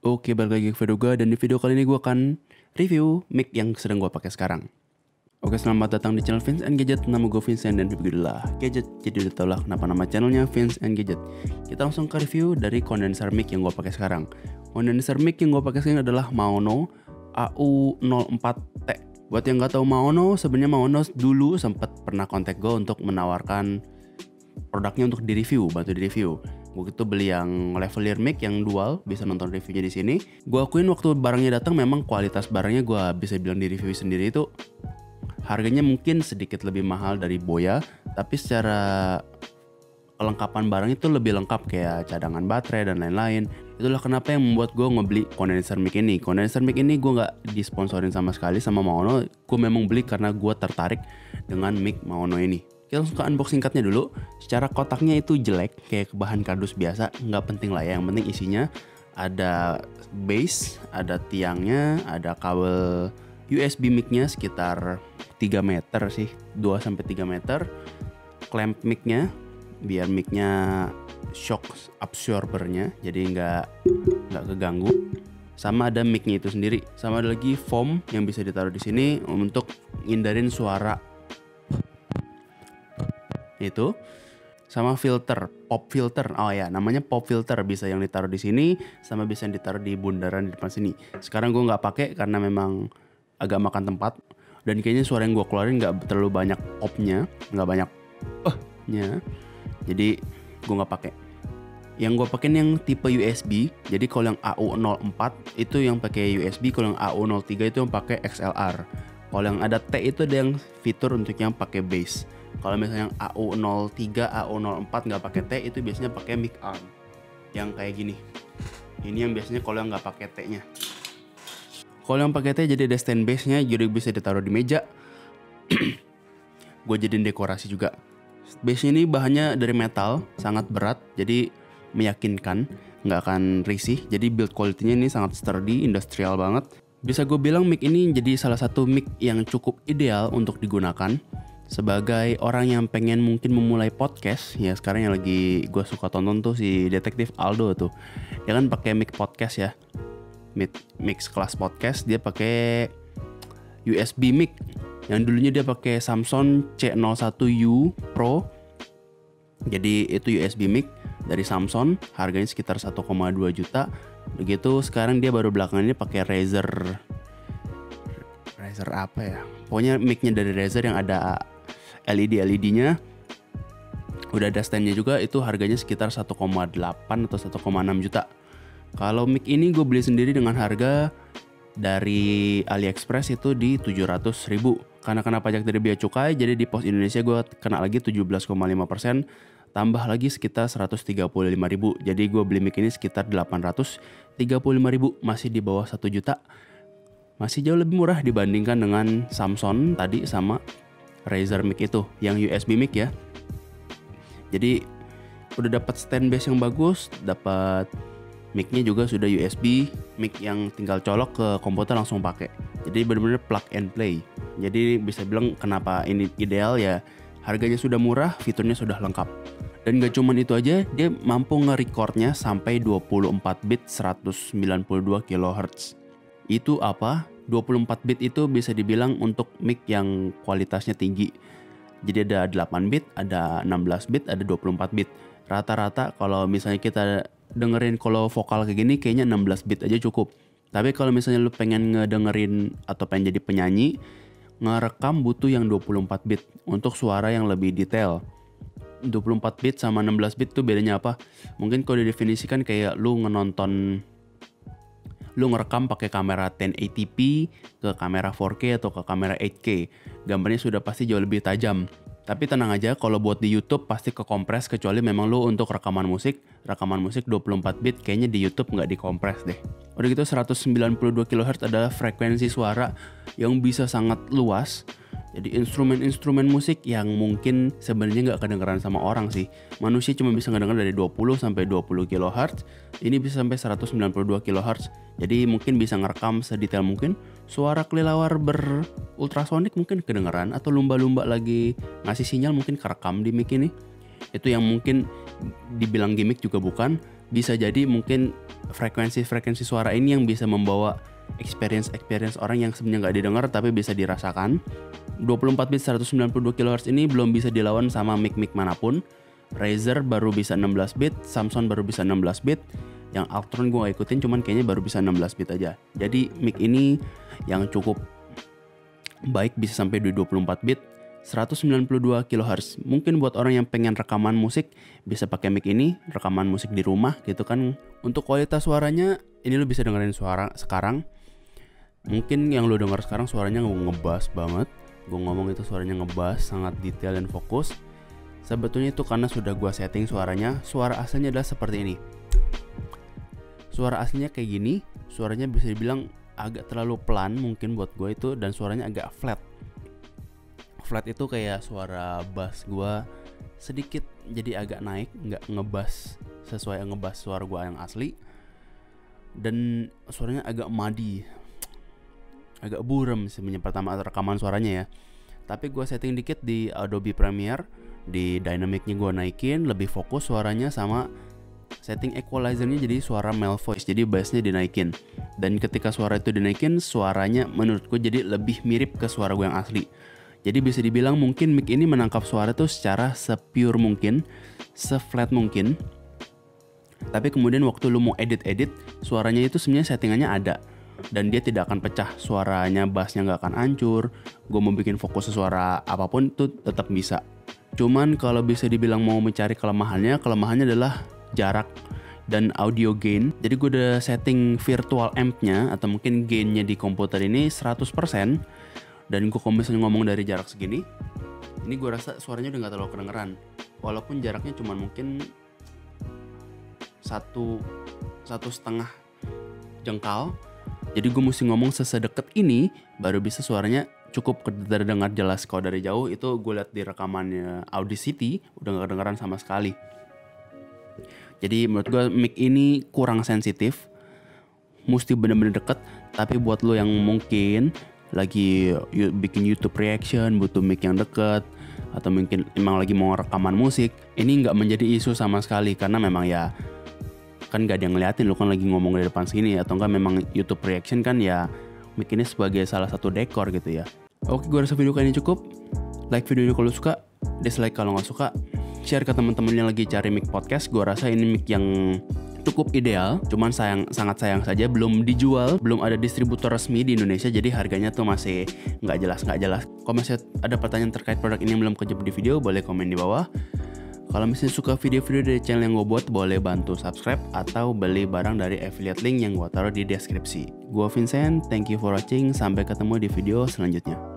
Oke, balik lagi ke video gue, dan di video kali ini gue akan review mic yang sedang gue pakai sekarang. Oke, selamat datang di channel Vince and Gadget. Nama gue Vincent dan begitulah Gadget. Jadi udah tau lah kenapa nama channelnya Vince and Gadget. Kita langsung ke review dari kondenser mic yang gue pakai sekarang. Kondenser mic yang gue pakai sekarang adalah Maono AU04T. Buat yang nggak tahu Maono, sebenarnya Maono dulu sempat pernah kontak gue untuk menawarkan produknya untuk di-review, bantu di-review. Gue itu beli yang lavalier mic yang dual, bisa nonton reviewnya di sini. Gue akuin waktu barangnya datang memang kualitas barangnya gue bisa bilang di review sendiri itu harganya mungkin sedikit lebih mahal dari Boya, tapi secara kelengkapan barang itu lebih lengkap kayak cadangan baterai dan lain-lain. Itulah kenapa yang membuat gue ngebeli kondenser mic ini. Kondenser mic ini gue nggak disponsorin sama sekali sama Maono. Gue memang beli karena gue tertarik dengan mic Maono ini. Kita langsung ke unboxing cardnya dulu. Secara kotaknya itu jelek, kayak bahan kardus biasa, nggak penting lah ya. Yang penting isinya ada base, ada tiangnya, ada kabel USB mic-nya sekitar 3 meter sih, 2-3 meter. Clamp mic-nya, biar mic-nya shock absorbernya, jadi nggak keganggu. Sama ada mic-nya itu sendiri. Sama ada lagi foam yang bisa ditaruh di sini untuk ngindarin suara itu, sama filter, pop filter. Oh ya, namanya pop filter, bisa yang ditaruh di sini, sama bisa yang ditaruh di bundaran di depan sini. Sekarang gue nggak pakai karena memang agak makan tempat, dan kayaknya suara yang gue keluarin nggak terlalu banyak popnya, nggak banyak nya, jadi gue nggak pakai. Yang gue pakai yang tipe USB. Jadi kalau yang AU04 itu yang pakai USB, kalau yang AU03 itu yang pakai XLR. Kalau yang ada T itu ada yang fitur untuk yang pakai bass. Kalau misalnya yang AU03, AU04 nggak pakai T, itu biasanya pakai mic arm yang kayak gini. Ini yang biasanya kalau yang nggak pakai T-nya. Kalau yang pakai T jadi ada stand bass-nya, jadi bisa ditaruh di meja. Gue jadiin dekorasi juga. Bass-nya ini bahannya dari metal, sangat berat, jadi meyakinkan, nggak akan risih. Jadi build quality-nya ini sangat sturdy, industrial banget. Bisa gue bilang mic ini jadi salah satu mic yang cukup ideal untuk digunakan sebagai orang yang pengen mungkin memulai podcast. Ya sekarang yang lagi gue suka tonton tuh si Detektif Aldo tuh. Dia kan pakai mic podcast ya, mix kelas podcast. Dia pakai USB mic. Yang dulunya dia pakai Samson C01U Pro. Jadi itu USB mic dari Samson, harganya sekitar 1,2 juta. Begitu sekarang dia baru belakangan ini pakai Razer apa ya? Pokoknya mic-nya dari Razer yang ada LED-nya. Udah ada stand-nya juga, itu harganya sekitar 1,8 atau 1,6 juta. Kalau mic ini gue beli sendiri dengan harga dari AliExpress itu di 700.000. Karena kena pajak dari bea cukai, jadi di pos Indonesia gue kena lagi 17,5%, tambah lagi sekitar 135.000. Jadi gue beli mic ini sekitar 835.000, masih di bawah 1 juta. Masih jauh lebih murah dibandingkan dengan Samson tadi sama Razer mic itu, yang USB mic ya. Jadi udah dapat stand bass yang bagus, dapat mic-nya juga sudah USB, mic yang tinggal colok ke komputer langsung pakai. Jadi benar-benar plug and play. Jadi bisa bilang kenapa ini ideal ya, harganya sudah murah, fiturnya sudah lengkap. Dan gak cuman itu aja, dia mampu nge-recordnya sampai 24 bit 192 kHz. Itu apa? 24 bit itu bisa dibilang untuk mic yang kualitasnya tinggi. Jadi ada 8 bit, ada 16 bit, ada 24 bit. Rata-rata kalau misalnya kita dengerin kalau vokal kayak gini kayaknya 16 bit aja cukup. Tapi kalau misalnya lu pengen ngedengerin atau pengen jadi penyanyi, ngerekam butuh yang 24 bit untuk suara yang lebih detail. 24 bit sama 16 bit tuh bedanya apa? Mungkin kalau didefinisikan kayak lu ngerekam pakai kamera 1080p ke kamera 4K atau ke kamera 8K. Gambarnya sudah pasti jauh lebih tajam. Tapi tenang aja, kalau buat di YouTube pasti kekompres, kecuali memang lu untuk rekaman musik 24 bit kayaknya di YouTube nggak dikompres deh. Udah gitu 192 kHz adalah frekuensi suara yang bisa sangat luas. Jadi instrumen-instrumen musik yang mungkin sebenarnya nggak kedengeran sama orang sih. Manusia cuma bisa ngedenger dari 20 sampai 20 kHz. Ini bisa sampai 192 kHz. Jadi mungkin bisa ngerekam sedetail mungkin. Suara kelelawar berultrasonik mungkin kedengeran, atau lumba-lumba lagi ngasih sinyal mungkin kerekam di mic ini. Itu yang mungkin dibilang gimmick juga bukan. bisa jadi mungkin frekuensi suara ini yang bisa membawa experience orang yang sebenarnya nggak didengar tapi bisa dirasakan. 24 bit 192 kHz ini belum bisa dilawan sama mic manapun. Razer baru bisa 16 bit, Samsung baru bisa 16 bit. Yang Altron gue gak ikutin, cuman kayaknya baru bisa 16 bit aja. Jadi mic ini yang cukup baik bisa sampai di 24 bit 192 kHz. Mungkin buat orang yang pengen rekaman musik bisa pakai mic ini, rekaman musik di rumah gitu kan. Untuk kualitas suaranya ini lo bisa dengerin suara sekarang. Mungkin yang lo denger sekarang suaranya ngebass banget. Gue ngomong itu suaranya ngebass, sangat detail dan fokus. Sebetulnya itu karena sudah gue setting suaranya. Suara aslinya adalah seperti ini. Suara aslinya kayak gini. Suaranya bisa dibilang agak terlalu pelan mungkin buat gue itu. Dan suaranya agak flat. Flat itu kayak suara bass gue sedikit jadi agak naik, nggak ngebass sesuai ngebass suara gue yang asli. Dan suaranya agak muddy, agak buram sebenarnya pertama rekaman suaranya ya. Tapi gue setting dikit di Adobe Premiere. Di dynamicnya gue naikin, lebih fokus suaranya, sama setting equalizernya jadi suara male voice, jadi bassnya dinaikin. Dan ketika suara itu dinaikin, suaranya menurut gue jadi lebih mirip ke suara gue yang asli. Jadi bisa dibilang mungkin mic ini menangkap suara itu secara sepure mungkin, seflat mungkin. Tapi kemudian waktu lu mau edit, suaranya itu sebenarnya settingannya ada. Dan dia tidak akan pecah, suaranya bassnya gak akan hancur. Gue mau bikin fokus suara apapun itu tetap bisa. Cuman kalau bisa dibilang mau mencari kelemahannya adalah jarak dan audio gain. Jadi gue udah setting virtual amp-nya atau mungkin gain-nya di komputer ini 100%. Dan gue kalau misalnya ngomong dari jarak segini, ini gue rasa suaranya udah gak terlalu kedengeran. Walaupun jaraknya cuma mungkin 1,5 jengkal. Jadi gue mesti ngomong sesedekat ini baru bisa suaranya cukup terdengar jelas. Kalau dari jauh itu gue lihat di rekamannya Audacity udah gak kedengeran sama sekali. Jadi menurut gue mic ini kurang sensitif, mesti bener-bener deket. Tapi buat lo yang mungkin lagi bikin YouTube reaction butuh mic yang deket, atau mungkin emang lagi mau rekaman musik, ini gak menjadi isu sama sekali. Karena memang ya kan gak ada yang ngeliatin lo kan lagi ngomong di depan sini. Atau enggak memang YouTube reaction kan ya mic ini sebagai salah satu dekor gitu ya. Oke, gue rasa video kali ini cukup. Like video ini kalau suka, dislike kalau gak suka. Share ke teman-teman yang lagi cari mic podcast. Gue rasa ini mic yang cukup ideal. Cuman sangat sayang saja belum dijual, belum ada distributor resmi di Indonesia. Jadi harganya tuh masih gak jelas. Kalau masih ada pertanyaan terkait produk ini yang belum kejawab di video, boleh komen di bawah. Kalau misalnya suka video-video dari channel yang gue buat, boleh bantu subscribe atau beli barang dari affiliate link yang gue taruh di deskripsi. Gue Vincent, thank you for watching. Sampai ketemu di video selanjutnya.